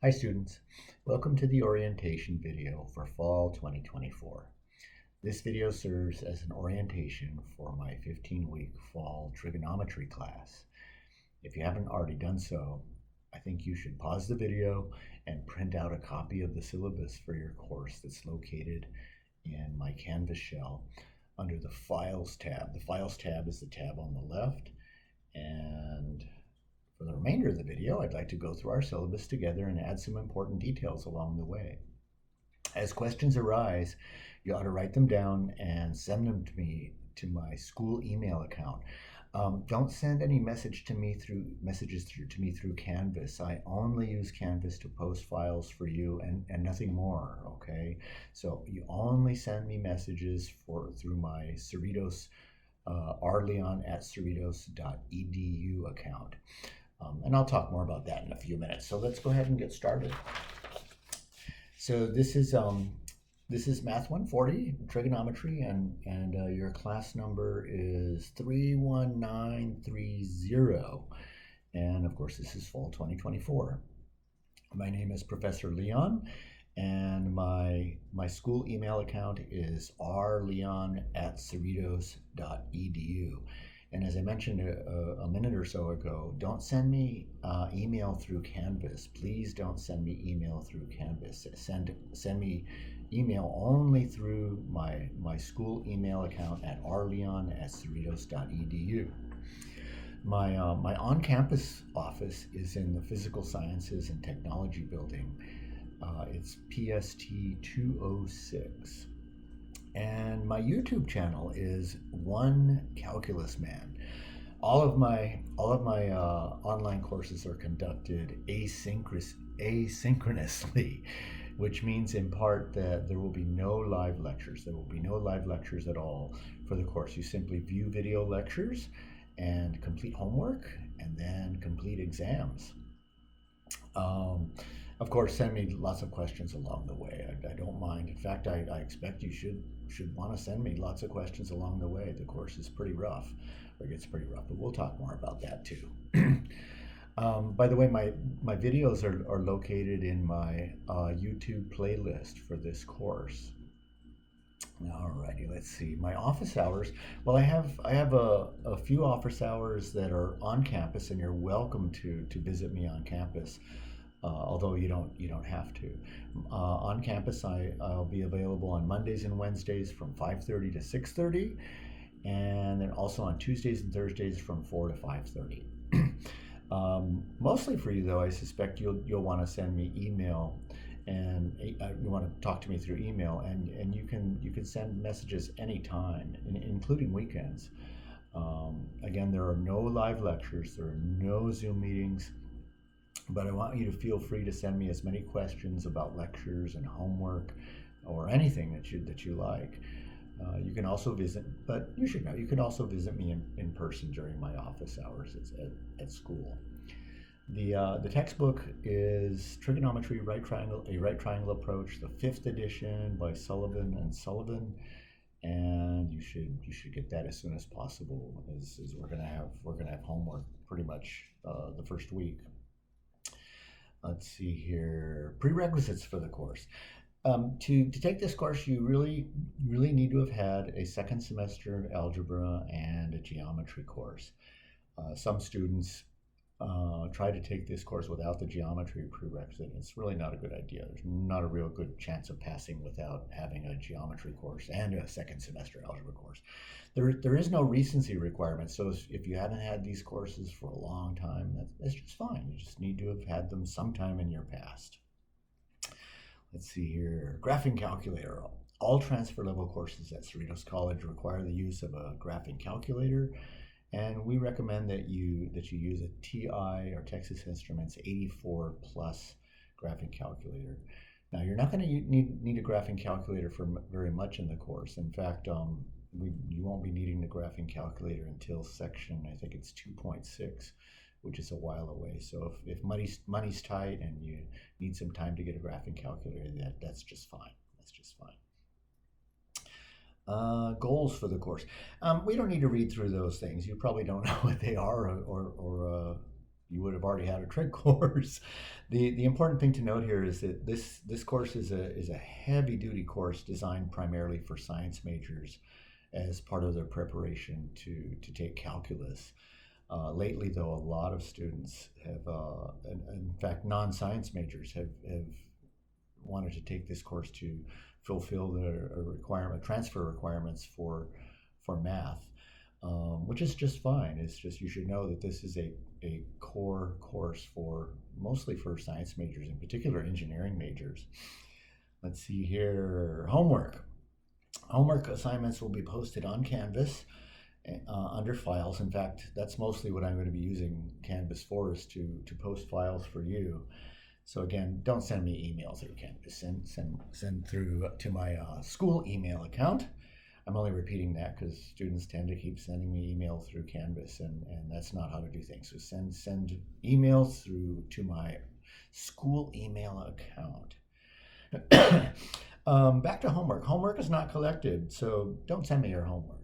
Hi students, welcome to the orientation video for fall 2024. This video serves as an orientation for my 15-week fall trigonometry class. If you haven't already done so, I think you should pause the video and print out a copy of the syllabus for your course that's located in my Canvas shell under the Files tab. The Files tab is the tab on the left, and for the remainder of the video, I'd like to go through our syllabus together and add some important details along the way. As questions arise, you ought to write them down and send them to me to my school email account. Don't send any messages to me through Canvas. I only use Canvas to post files for you and nothing more, okay? So you only send me messages through my Cerritos rleon@cerritos.edu account. And I'll talk more about that in a few minutes. So let's go ahead and get started. So this is Math 140, Trigonometry, and your class number is 31930. And of course, this is fall 2024. My name is Professor Leon, and my school email account is rleon@cerritos.edu. And as I mentioned a minute or so ago, don't send me email through Canvas. Please don't send me email through Canvas. Send me email only through my school email account at rleon@cerritos.edu. My on-campus office is in the Physical Sciences and Technology building. It's PST 206. And my YouTube channel is One Calculus Man. All of my online courses are conducted asynchronously, which means in part that there will be no live lectures. There will be no live lectures at all for the course. You simply view video lectures and complete homework and then complete exams. Of course, send me lots of questions along the way. I don't mind. In fact, I expect you should want to send me lots of questions along the way. The course is pretty rough, or gets pretty rough, but we'll talk more about that too. By the way, my videos are located in my YouTube playlist for this course. Alrighty, let's see. My office hours. Well, I have a few office hours that are on campus, and you're welcome to visit me on campus. Although you don't have to. On campus, I'll be available on Mondays and Wednesdays from 5:30 to 6:30, and then also on Tuesdays and Thursdays from 4 to 5:30. Mostly for you though, I suspect you'll want to send me email, and you want to talk to me through email, and you can send messages anytime, including weekends. Again, there are no live lectures, there are no Zoom meetings. But I want you to feel free to send me as many questions about lectures and homework or anything that you like. You can also visit, but you should know, you can also visit me in person during my office hours at school. The textbook is Trigonometry, a right triangle approach, the 5th edition by Sullivan and Sullivan. And you should get that as soon as possible, as we're gonna have homework pretty much the first week. Let's see here. Prerequisites for the course. To take this course, you really need to have had a second semester algebra and a geometry course. Some students try to take this course without the geometry prerequisite. It's really not a good idea. There's not a real good chance of passing without having a geometry course and a second semester algebra course. There is no recency requirement, so if you haven't had these courses for a long time, that's just fine. You just need to have had them sometime in your past. Let's see here. Graphing calculator. All transfer level courses at Cerritos College require the use of a graphing calculator, and we recommend that you use a TI or Texas Instruments 84 plus graphing calculator. Now, you're not going to need a graphing calculator for very much in the course. In fact, you won't be needing the graphing calculator until section, I think it's 2.6, which is a while away. So if money's tight and you need some time to get a graphing calculator, that's just fine. That's just fine. Goals for the course. We don't need to read through those things. You probably don't know what they are, or you would have already had a trig course. The important thing to note here is that this course is a heavy duty course designed primarily for science majors as part of their preparation to take calculus. Lately, though, a lot of students have, in fact, non-science majors have wanted to take this course to fulfill the transfer requirements for math, which is just fine. It's just you should know that this is a core course for mostly for science majors, in particular engineering majors. Let's see here, homework. Homework assignments will be posted on Canvas under files. In fact, that's mostly what I'm going to be using Canvas for, is to post files for you. So again, don't send me emails through Canvas. Send through to my school email account. I'm only repeating that because students tend to keep sending me email through Canvas, and that's not how to do things. So send emails through to my school email account. Back to homework. Homework is not collected, so don't send me your homework.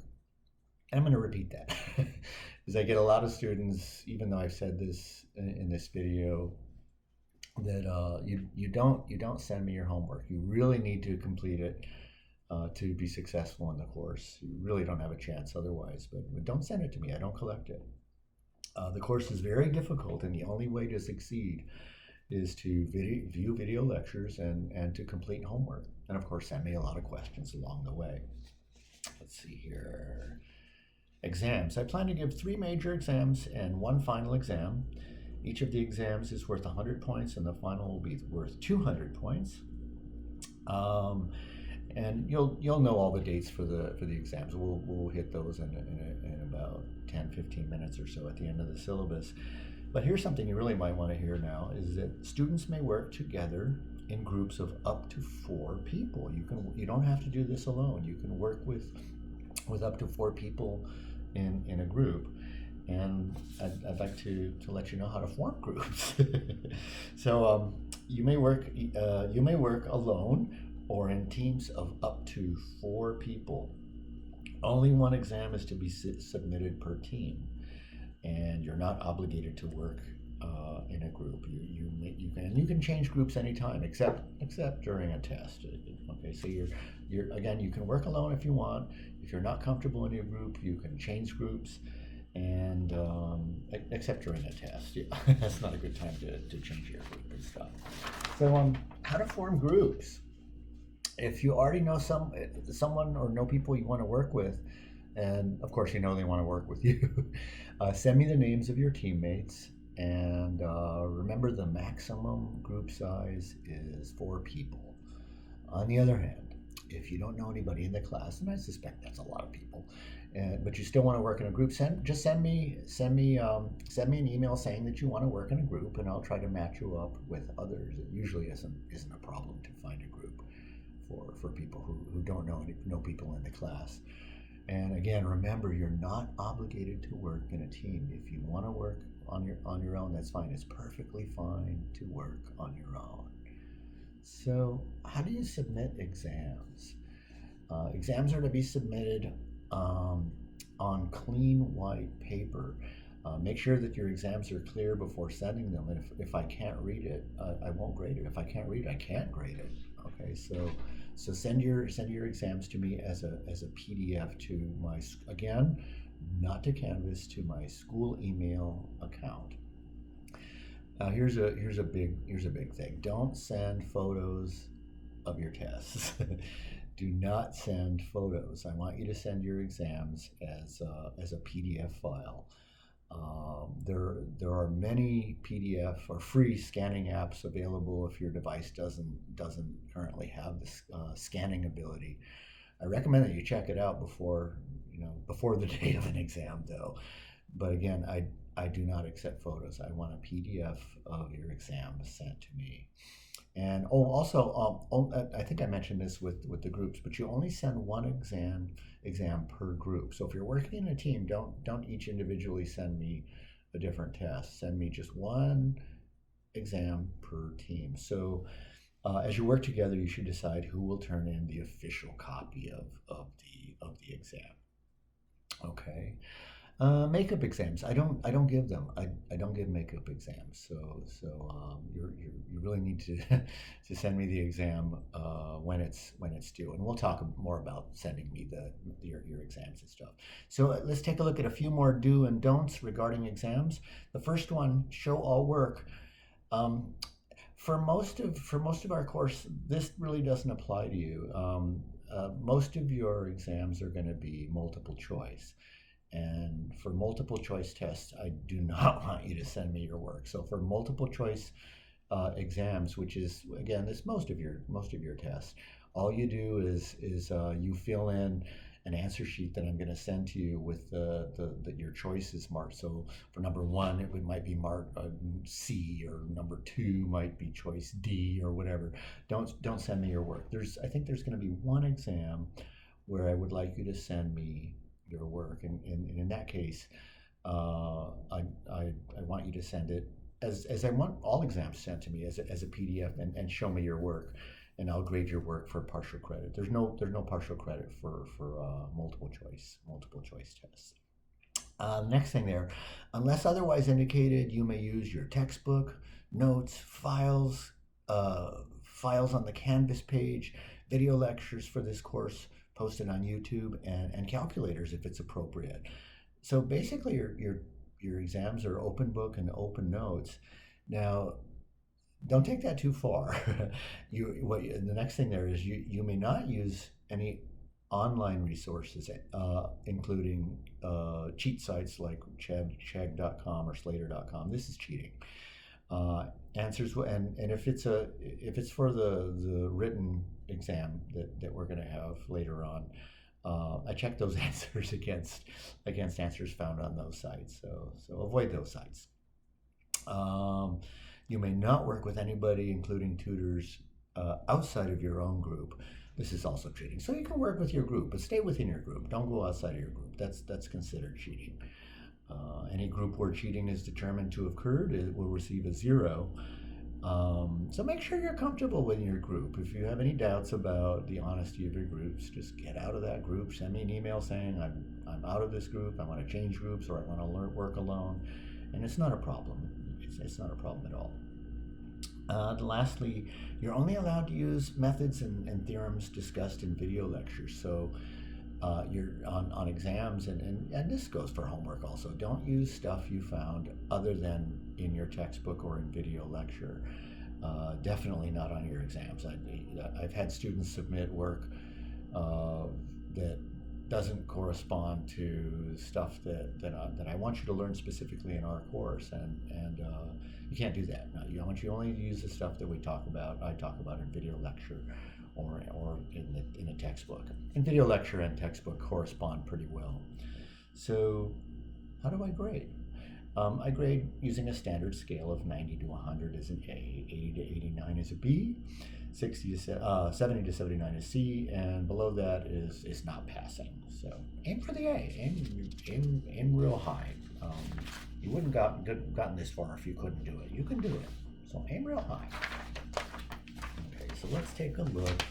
I'm going to repeat that because I get a lot of students, even though I've said this in this video, that you don't send me your homework. You really need to complete it to be successful in the course. You really don't have a chance otherwise, but don't send it to me. I don't collect it. The course is very difficult, and the only way to succeed is to view video lectures and to complete homework. And of course, send me a lot of questions along the way. Let's see here. Exams. I plan to give 3 major exams and 1 final exam. Each of the exams is worth 100 points, and the final will be worth 200 points. And you'll know all the dates for the exams. We'll hit those in about 10-15 minutes or so at the end of the syllabus. But here's something you really might want to hear now, is that students may work together in groups of up to 4 people. You don't have to do this alone. You can work with up to 4 people in a group. And I'd like to let you know how to form groups. So you may work alone or in teams of up to 4 people. Only 1 exam is to be submitted per team, and you're not obligated to work in a group. You can change groups anytime except during a test. Okay, so you're again, you can work alone if you want. If you're not comfortable in your group, you can change groups, and except during a test. Yeah, that's not a good time to change your group and stuff. So how to form groups. If you already know someone or know people you want to work with, and of course you know they want to work with you, send me the names of your teammates, and remember the maximum group size is 4 people. On the other hand, if you don't know anybody in the class, and I suspect that's a lot of people, but you still want to work in a group, send me an email saying that you want to work in a group, and I'll try to match you up with others. It usually isn't a problem to find a group for people who don't know people in the class. And again, remember, you're not obligated to work in a team. If you want to work on your own, that's fine. It's perfectly fine to work on your own. So how do you submit exams? Exams are to be submitted on clean white paper. Make sure that your exams are clear before sending them. And if I can't read it, I won't grade it. If I can't read it, I can't grade it. Okay, so send your exams to me as a PDF to my, again, not to Canvas, to my school email account. Now here's a big thing. Don't send photos of your tests. Do not send photos. I want you to send your exams as a PDF file. There are many PDF or free scanning apps available if your device doesn't currently have the scanning ability. I recommend that you check it out before the day of an exam, though. But again, I do not accept photos. I want a PDF of your exam sent to me. And also, I think I mentioned this with the groups, but you only send 1 exam per group. So if you're working in a team, don't each individually send me a different test. Send me just 1 exam per team. So as you work together, you should decide who will turn in the official copy of the exam. Okay. Makeup exams. I don't give them. I don't give makeup exams. So you really need to to send me the exam when it's due, and we'll talk more about sending me your exams and stuff. So let's take a look at a few more do and don'ts regarding exams. The first one: show all work. Um, for most of our course, this really doesn't apply to you. Most of your exams are going to be multiple choice. And for multiple choice tests, I do not want you to send me your work. So for multiple choice exams, which is again this most of your tests, all you do is you fill in an answer sheet that I'm going to send to you with the your choices marked. So for number one, it might be marked C, or number two might be choice D, or whatever. Don't send me your work. I think there's going to be one exam where I would like you to send me your work, and in that case, I want you to send it as I want all exams sent to me as a PDF, and show me your work, and I'll grade your work for partial credit. There's no partial credit for multiple choice tests. Next thing there, unless otherwise indicated, you may use your textbook, notes, files on the Canvas page, video lectures for this course posted on YouTube, and calculators if it's appropriate. So basically, your exams are open book and open notes. Now, don't take that too far. The next thing there is you may not use any online resources, including cheat sites like chegg.com or slater.com. This is cheating. Answers, and if it's for the written exam that we're going to have later on, I check those answers against answers found on those sites. So avoid those sites. You may not work with anybody, including tutors, outside of your own group. This is also cheating. So you can work with your group, but stay within your group. Don't go outside of your group. That's considered cheating. Any group where cheating is determined to have occurred, it will receive a 0. So make sure you're comfortable with your group. If you have any doubts about the honesty of your groups, just get out of that group. Send me an email saying I'm out of this group. I want to change groups, or I want to work alone, and it's not a problem. It's not a problem at all. Lastly, you're only allowed to use methods and theorems discussed in video lectures. So you're on exams, and this goes for homework also. Don't use stuff you found other than in your textbook or in video lecture. Definitely not on your exams. I've had students submit work that doesn't correspond to stuff that I want you to learn specifically in our course, and you can't do that. I want you only to use the stuff that I talk about in video lecture or in the textbook. And video lecture and textbook correspond pretty well. So how do I grade? I grade using a standard scale of 90 to 100 as an A, 80 to 89 is a B, 70 to 79 is C, and below that is not passing. So aim for the A. Aim real high. You wouldn't gotten this far if you couldn't do it. You can do it. So aim real high. Okay, so let's take a look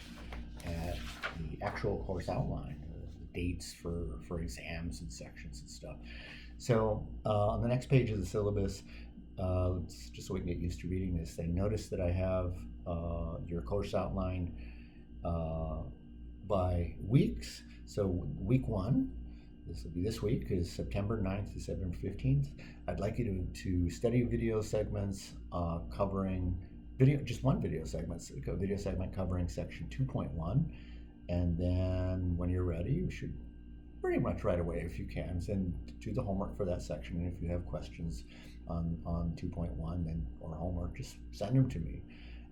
at the actual course outline, the dates for exams and sections and stuff. So on the next page of the syllabus, just so we can get used to reading this thing, notice that I have your course outline by weeks. So week 1, this will be this week, is September 9th to September 15th. I'd like you to study video segments covering just one video segment, covering section 2.1. And then when you're ready, you should pretty much right away, if you can, do the homework for that section. And if you have questions on 2.1 or homework, just send them to me,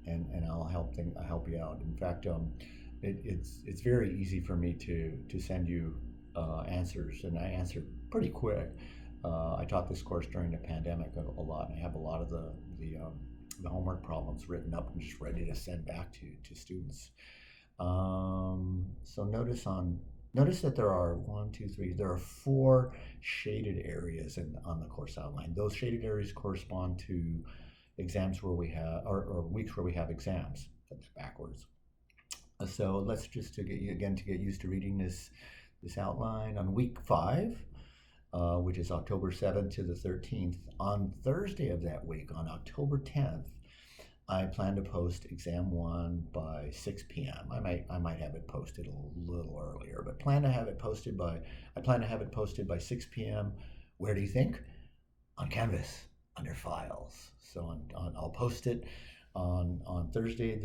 and I'll help you out. In fact, it's very easy for me to send you answers, and I answer pretty quick. I taught this course during the pandemic a lot, and I have a lot of the homework problems written up and just ready to send back to students. So notice that there are there are 4 shaded areas on the course outline. Those shaded areas correspond to exams where we have, or weeks where we have exams. That's backwards. So let's just to get used to reading this outline. On week 5, which is October 7th to the 13th. On Thursday of that week, on October 10th, I plan to post exam 1 by 6 p.m. I might have it posted a little earlier, but I plan to have it posted by 6 p.m. Where do you think? On Canvas under Files. So I'll post it on Thursday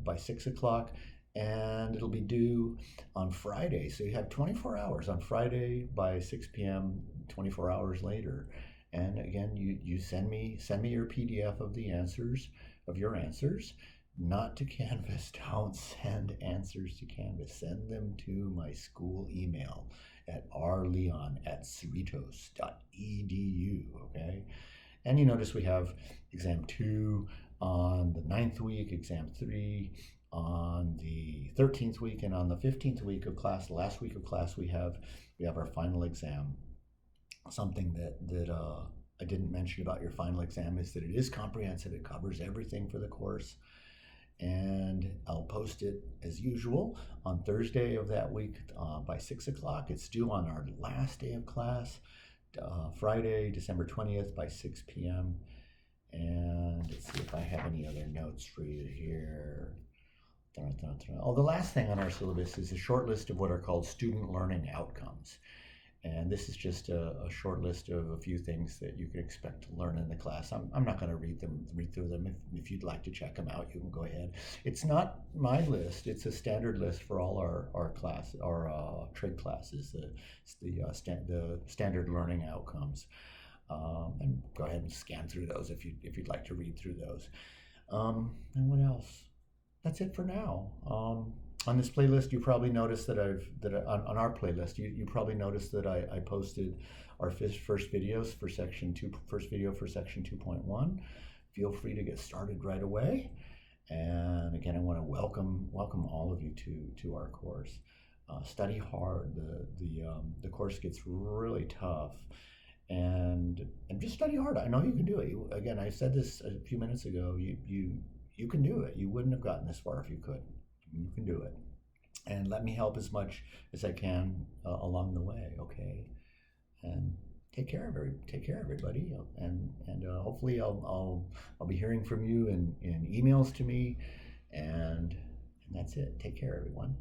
by 6 o'clock, and it'll be due on Friday. So you have 24 hours on Friday by 6 p.m. 24 hours later. And again, you send me your PDF of your answers, not to Canvas. Don't send answers to Canvas. Send them to my school email at rleon@cerritos.edu. Okay. And you notice we have exam 2 on the 9th week, exam 3 on the 13th week, and on the 15th week of class, the last week of class, we have our final exam. Something that I didn't mention about your final exam is that it is comprehensive. It covers everything for the course. And I'll post it as usual on Thursday of that week by 6 o'clock. It's due on our last day of class, Friday, December 20th by 6 p.m. And let's see if I have any other notes for you here. Oh, the last thing on our syllabus is a short list of what are called student learning outcomes. And this is just a short list of a few things that you can expect to learn in the class. I'm not going to read through them. If you'd like to check them out, you can go ahead. It's not my list. It's a standard list for all our trig classes. The standard learning outcomes. And go ahead and scan through those if you'd like to read through those. And what else? That's it for now. On this playlist, you probably noticed that on our playlist, you probably noticed that I posted our first video for section 2.1. Feel free to get started right away. And again, I want to welcome all of you to our course. Study hard. The course gets really tough, and just study hard. I know you can do it. Again, I said this a few minutes ago. You can do it. You wouldn't have gotten this far if you couldn't. You can do it, and let me help as much as I can along the way. Okay, and take care, everybody, and hopefully I'll be hearing from you in emails to me, and that's it. Take care, everyone.